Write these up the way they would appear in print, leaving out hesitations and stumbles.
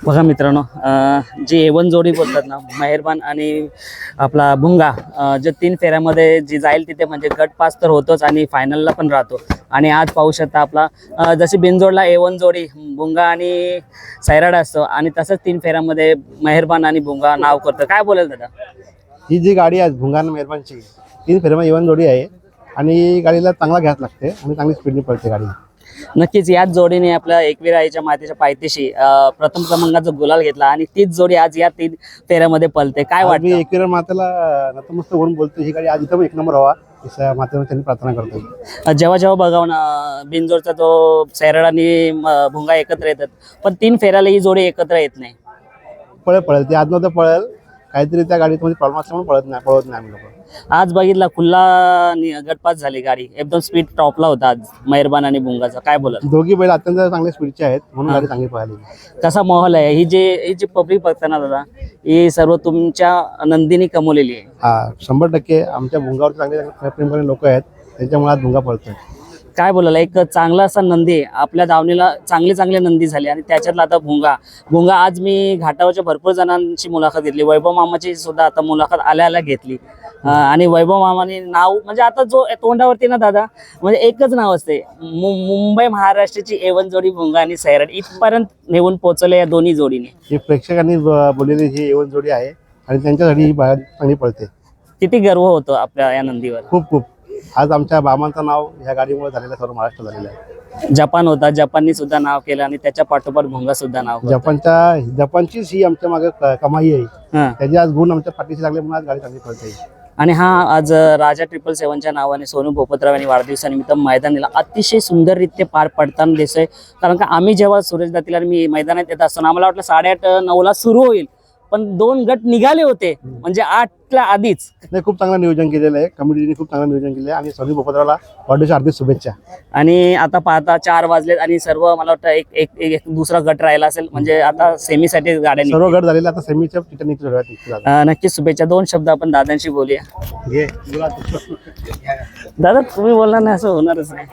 बघा मित्रांनो, जी A1 जोडी बोलतात ना, मेहरबान आणि आपला भुंगा, जे 3 फेऱ्यामध्ये जी जाईल तिथे म्हणजे गट पास तर होतोच आणि फायनलला पण राहतो. आणि आज पाहू शकता आपला जशी बिनजोडला A1 जोडी भुंगा आणि सैराट असतो आणि तसंच 3 फेऱ्यामध्ये मेहरबान आणि भुंगा नाव करतो. काय बोलेल दादा? ही जी गाडी आहे भुंगा आणि मेहरबानची 3 फेऱ्यामध्ये A1 जोडी आहे आणि गाडीला चांगला गॅस लागते आणि चांगली स्पीडने पळते गाडी. नक्कीच याच जोडीने आपल्या एकवीर आईच्या मातेच्या पायथ्याशी प्रथम क्रमांकाचा गुलाल घेतला आणि तीच जोडी आज या 3 फेऱ्यामध्ये पळते. काय वाटतं? मी एकवीर मातेला नतमस्त होऊन बोलतो, ही गाडी आज इथं एक नंबर व्हावा अशा मातेवर त्यांनी प्रार्थना करतो. जेव्हा बघावं ना, बिनजोडचा तो सैराट आणि भुंगा एकत्र येतात, पण 3 फेऱ्याला ही जोडी एकत्र येत नाही. पळेल ती आज नव्हतं पळेल, काहीतरी त्या गाडीमध्ये प्रॉब्लेम असल्यामुळे पळत नाही आम्ही लोक. आज बघितला खुल्ला गटपास झाली गाडी, एकदम स्पीड टॉपला होता आज मेहरबान आणि भुंगाचा. काय बोलत? दोघी बैल अत्यंत चांगले स्पीडचे आहेत म्हणून गाडी चांगली पळाली. कसा माहोल आहे? ही जी पब्लिक बघताना दादा, ही सर्व तुमच्या नंदीने कमवलेली आहे. हा 100% आमच्या भुंगावरती चांगले प्रेम करणारे लोक आहेत, त्यांच्यामुळे आज भुंगा पळतोय. काय बोलायला, एक चांगला असा नंदी आपल्या दावणीला चांगले नंदी झाले आणि त्याच्यातला आता भुंगा आज मी घाटावरच्या भरपूर जणांची मुलाखत घेतली, वैभव मामाची सुद्धा आता मुलाखत आल्या घेतली. आणि वैभव मामाने नाव म्हणजे आता जो तोंडावरती ना दादा, म्हणजे एकच नाव असते, मुंबई महाराष्ट्राची A1 जोडी भुंगा आणि सैराट इथपर्यंत नेऊन पोहोचले या दोन्ही जोडीने. ही प्रेक्षकांनी बोललेली ही A1 जोडी आहे आणि त्यांच्यासाठी ही बाहेर चांगली पळते. किती गर्व होतो आपल्या या नंदीवर. खूप आज आमच्या बाबांचं नाव ह्या गाडीमुळे झालेलं, सर्व महाराष्ट्र झालेलं आहे. जपान होता, जपाननी सुद्धा नाव केलं आणि त्याच्या पाठोपाठ भुंगा सुद्धा नाव. जपानचीच ही आमच्या मागे कमाई आहे, त्याची आज गुण आमच्या पाठीशी लागले म्हणून आज गाडी चांगली पळते. आणि हा आज राजा 777च्या नावाने सोनू भोपतराव यांनी वाढदिवसानिमित्त मैदानाला अतिशय सुंदररित्या पार पडताना दिसतोय. कारण का आम्ही जेव्हा सुरेश दातीला मी मैदानात येत असताना आम्हाला वाटलं 8:30-9ला सुरू होईल, पण 2 गट निघाले होते, म्हणजे 8ला आधीच. नाही, खूप चांगलं नियोजन केलेलं आहे, कमिटीने खूप चांगलं नियोजन केलं आहे आणि सोनू भोपतरावला वाढदिवसाच्या हार्दिक शुभेच्छा. आणि आता पाहता 4 वाजलेत आणि सर्व मला वाटतं एक दुसरा गट राहिला असेल, म्हणजे आता सेमीसाठी गाड्या सर्व गट झालेले, आता सेमीच्या चिठ्ठी. नक्कीच शुभेच्छा. 2 शब्द आपण दादांशी बोलूया. दादा तुम्ही बोलणार नाही असं होणारच नाही.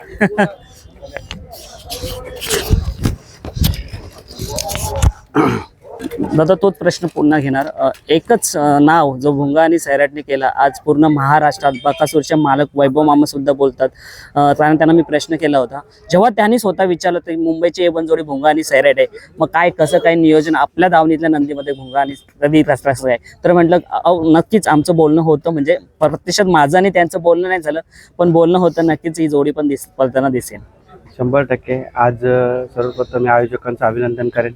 दादा तोच प्रश्न पुन्हा घेणार. एकच नाव जो भुंगा आणि सैराटने केला आज पूर्ण महाराष्ट्रात, बकासूरचे मालक वैभव मामा सुद्धा बोलतात. कारण त्यांना मी प्रश्न केला होता, जेव्हा त्यांनी स्वतः विचारलं तर मुंबईची A1 जोडी भुंगा आणि सैराट आहे, मग कसं काय नियोजन आपल्या दावणीतल्या नंदीमध्ये भुंगा आणि कधी कसं आहे? तर म्हटलं नक्कीच आमचं बोलणं होतं, म्हणजे प्रत्यक्षात माझं आणि त्यांचं बोलणं नाही झालं, पण बोलणं होतं. नक्कीच ही जोडी पण पळताना दिसेल. 100% आज सर्वप्रथम मी आयोजकांचं अभिनंदन करेन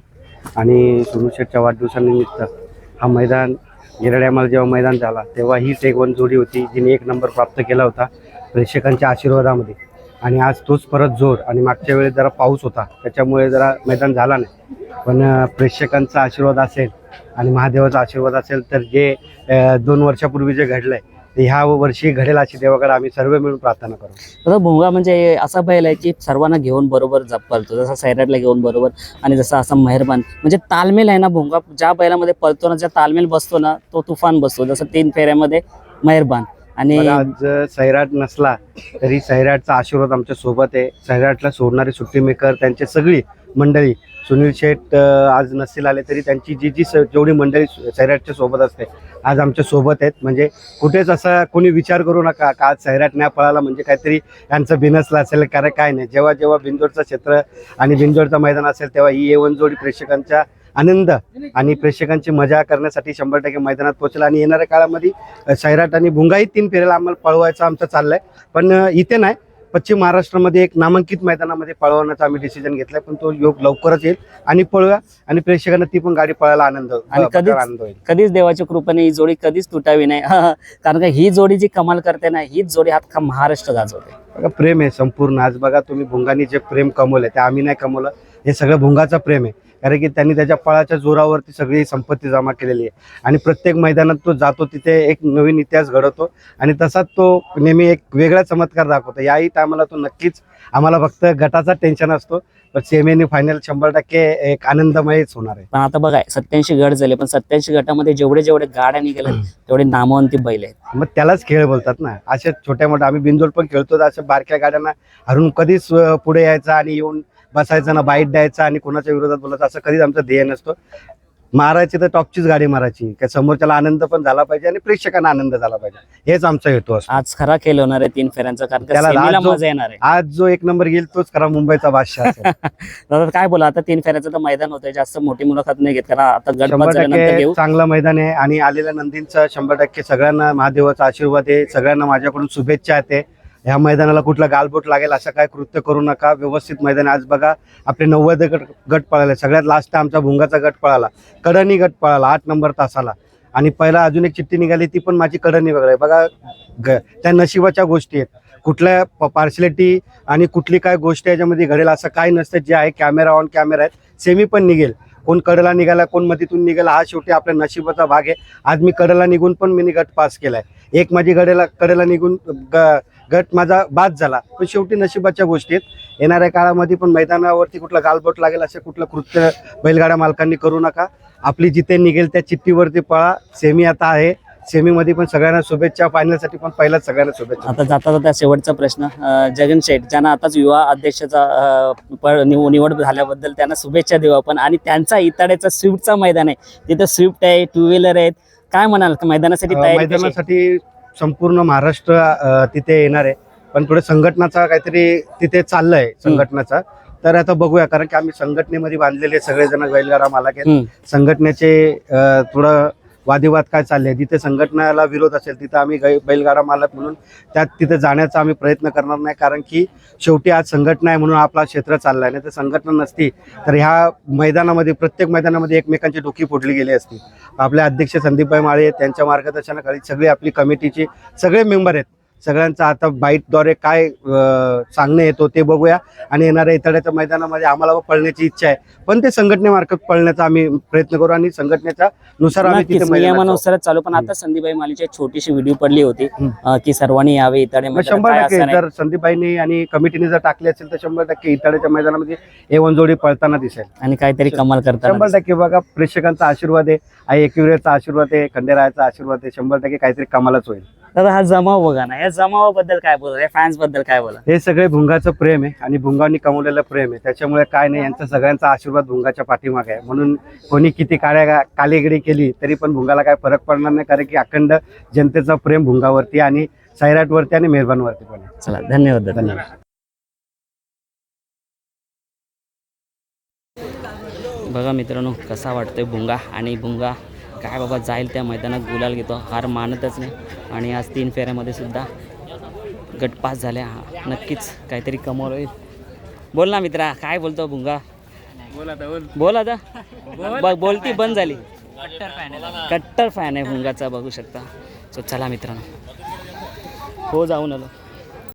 आणि सोनू शेठच्या वाढदिवसानिमित्त हा मैदान गिरड्यामध्ये जेव्हा मैदान झाला तेव्हा हीच A1 जोडी होती जिने 1 नंबर प्राप्त केला होता प्रेक्षकांच्या आशीर्वादामध्ये. आणि आज तोच परत जोर, आणि मागच्या वेळेस जरा पाऊस होता त्याच्यामुळे जरा मैदान झाला नाही, पण प्रेक्षकांचा आशीर्वाद असेल आणि महादेवाचा आशीर्वाद असेल तर जे 2 वर्षापूर्वी जे घडलंय ते ह्या वर्षी घडेल अशी देवाकडे आम्ही सर्व मिळून प्रार्थना करू. तर भुंगा म्हणजे असा बैल आहे की सर्वांना घेऊन बरोबर पळतो, जसा सैराटला घेऊन बरोबर, आणि जसा असा मेहरबान म्हणजे तालमेल आहे ना. भुंगा ज्या बैलामध्ये पळतो ना, ज्या तालमेल बसतो ना, तो तुफान बसतो. जसं 3 फेऱ्यामध्ये मेहरबान. आणि आज सैराट नसला तरी सैराटचा आशीर्वाद आमच्या सोबत आहे. सैराटला सोडणारे सुट्टी मेकर त्यांची सगळी मंडळी, सुनील शेठ आज नसतील आले तरी त्यांची जी जेवढी मंडळी सैराटच्या सोबत असते आज आमच्या सोबत आहेत. म्हणजे कुठेच असा कोणी विचार करू नका का आज सैराट नाही पळाला म्हणजे काहीतरी यांचं बिनसलं असेल, कारण काय नाही. जेव्हा बिनजोडचं क्षेत्र आणि बिनजोडचं मैदान असेल तेव्हा ही A1 जोडी प्रेक्षकांच्या आनंद आणि प्रेक्षकांची मजा करण्यासाठी 100% मैदानात पोहोचला. आणि येणाऱ्या काळामध्ये सैराट आणि भुंगाही 3 फेऱ्याला आम्हाला पळवायचं आमचं चाललंय, पण इथे नाही, पश्चिम महाराष्ट्रामध्ये एक नामांकित मैदानामध्ये पळवण्याचा आम्ही डिसिजन घेतलाय, पण तो योग लवकरच येईल आणि पळूया आणि प्रेक्षकांना ती पण गाडी पळायला आनंद होईल. कधीच देवाच्या कृपेने ही जोडी कधीच तुटावी नाही. कारण का ही जोडी जी कमाल करते ना, हीच जोडी अख्खा महाराष्ट्र गाजवते. बघा प्रेम आहे संपूर्ण. आज बघा तुम्ही भुंगानी जे प्रेम कमवलंय ते आम्ही नाही कमवलं, हे सगळं भुंगाचं प्रेम आहे. कारण की त्यांनी त्याच्या पळाच्या जोरावरती सगळी संपत्ती जमा केलेली आहे आणि प्रत्येक मैदानात तो जातो तिथे एक नवीन इतिहास घडवतो आणि तसाच तो नेहमी एक वेगळा चमत्कार दाखवतो. याही टायमाला तो नक्कीच आम्हाला फक्त गटाचा टेन्शन असतो, पण सेमी आणि फायनल 100% एक आनंदमयच होणार आहे. पण आता बघा 87 गट झाले, पण 87 गटामध्ये जेवढे गाड्या निघाल्या तेवढे नामवंती बैल आहेत. मग त्यालाच खेळ बोलतात ना. अशा छोट्या मोठ्या आम्ही बिनजोड पण खेळतो, अशा बारक्या गाड्यांना हरून कधीच पुढे यायचा आणि येऊन बसायचं ना बाईट द्यायचा आणि कोणाच्या विरोधात बोलायचं असं कधीच आमचं ध्येय नसतो. मारायची तर टॉपचीच गाडी मारायची, की समोरच्याला आनंद पण झाला पाहिजे आणि प्रेक्षकांना आनंद झाला पाहिजे, हेच आमचा हेतू असतो. आज खरा खेळ होणार आहे 3 फेऱ्यांचा, कारण का त्याला सेमीला आज जो- मजा येणार आहे. आज जो एक नंबर घेईल तोच खरा मुंबईचा बादशाह असेल. दादा काय बोला, आता 3 फेऱ्याचं तर मैदान होतंय, जास्त मोठी मुलाखत नाही घेत, कारण आता गट 100% पास झाल्यानंतर घेऊ. चांगलं मैदान आहे आणि आलेल्या नंदींचा 100% सगळ्यांना महादेवाचा आशीर्वाद आहे, सगळ्यांना माझ्याकडून शुभेच्छा आहेत. ह्या मैदानाला कुठला गालबोट लागेल असं काय कृत्य करू नका, व्यवस्थित मैदान. आज बघा आपले 90 गट पळाले, सगळ्यात लास्ट आमचा भुंगाचा गट पळाला, कडणी गट पळाला 8 नंबर तासाला. आणि पहिला अजून एक चिठ्ठी निघाली, ती पण माझी कडणी वगैरे बघा. त्या नशिबाच्या गोष्टी आहेत, कुठल्या पार्शलिटी आणि कुठली काय गोष्ट याच्यामध्ये घडेल असं काय नसतं. जे आहे कॅमेरा ऑन कॅमेरा आहेत, सेमी पण निघेल, कोण कडला निघाला कोण मधीतून निघाला, हा शेवटी आपल्या नशिबाचा भाग आहे. आज मी कडला निघून पण मी गट पास केलाय, एक माझी कडेला निघून गट माझा बाद झाला, पण शेवटी नशिबाच्या गोष्टी आहेत. येणाऱ्या काळामध्ये पण मैदानावरती कुठला गालबोट लागेल असं कुठलं कृत्य बैलगाड्या मालकांनी करू नका. आपली जिथे निघेल त्या चिठ्ठीवरती पळा. सेमी आता आहे, सेमीमध्ये पण सगळ्यांना शुभेच्छा, फायनलसाठी पण पहिलाच सगळ्यांना शुभेच्छा. आता जाता जाता शेवटचा प्रश्न, जगन शेठ ज्यांना आताच युवा अध्यक्षाचा निवड झाल्याबद्दल त्यांना शुभेच्छा देऊ आपण. आणि त्यांचा इताड्याचा स्विफ्टचा मैदान आहे, तिथं स्विफ्ट आहे, 2 व्हीलर आहेत, काय म्हणाल मैदानासाठी तयारी कशी आहे? मैदानासाठी संपूर्ण महाराष्ट्र तिथे येणार आहे, पण थोडं संघटनाचा काहीतरी तिथे चाललंय संघटनाचा. तर आता बघूया, कारण की आम्ही संघटनेमध्ये बांधलेले सगळेजण बैलगाडा मालक आहेत. संघटनेचे थोडं वादिवाद काय चालले, जिथे संघटनेला विरोध असेल तिथं आम्ही बैलगाडा मालक म्हणून तिथे जाण्याचा आम्ही प्रयत्न करणार नाही. कारण की शेवटी आज संघटना आहे म्हणून आपला क्षेत्र चाललाय, नाही तर संघटना नसती तर ह्या मैदानामध्ये प्रत्येक मैदानामध्ये एकमेकांची डोकी फोडली गेली असती. आपले अध्यक्ष संदीपभाई माळे त्यांच्या मार्गदर्शनाखाली सगळी आपली कमिटीचे सगळे मेंबर आहेत, सगळ्यांचा आता बाईटद्वारे काय सांगणं येतो ते बघूया. आणि येणाऱ्या इतड्याच्या मैदानामध्ये आम्हाला पळण्याची इच्छा आहे, पण ते संघटनेमार्फत पळण्याचा आम्ही प्रयत्न करू आणि संघटनेच्या नुसार आम्ही नक्कीच, तिथे मैदानात नियमानुसारच चालू. पण आता संदीपभाई मालीची एक छोटीशी व्हिडिओ पडली होती की सर्वांनी यावे इताडे जाऊ. मैदानात, 100% काय असं नाही? जर संदीपभाईनी आणि कमिटीने जर टाकले असेल तर 100% इतड्याच्या मैदानामध्ये A1 जोडी पळताना दिसेल. आणि काहीतरी कमाल करतात. 100% बघा, प्रेक्षकांचा आशीर्वाद आहे, आई एकविरेचा आशीर्वाद आहे, खंडेरायाचा आशीर्वाद आहे, 100% काहीतरी कमालच होईल. दादा हा जमाव बघा ना, या जमावाबद्दल काय बोला, या फॅन्स बद्दल काय बोला? हे सगळे भुंगाचं प्रेम आहे आणि भुंगांनी कमवलेलं प्रेम आहे, त्याच्यामुळे काय नाही, यांचा सगळ्यांचा आशीर्वाद भुंगाच्या पाठीमागे आहे. म्हणून कोणी किती काळेगिरी केली तरी पण भुंगाला काय फरक पडणार नाही, कारण की अखंड जनतेचा प्रेम भुंगावरती आणि सैराटवरती आणि मेहरबानवरती पण आहे. चला, धन्यवाद दादा. धन्यवाद. बघा मित्रांनो, कसा वाटतोय भुंगा, आणि भुंगा काय बाबा जाईल त्या मैदानात गुलाल घेतो, हार मानतच नाही. आणि आज 3 फेऱ्यामध्ये सुद्धा गट पास झाल्या, नक्कीच काहीतरी कमाल होईल. बोल ना मित्रा, काय बोलतो भुंगा? बोल आता. बोलती बंद झाली. कट्टर फॅन आहे भुंगाचा, बघू शकता. सो चला मित्रांनो, हो जाऊन आलो.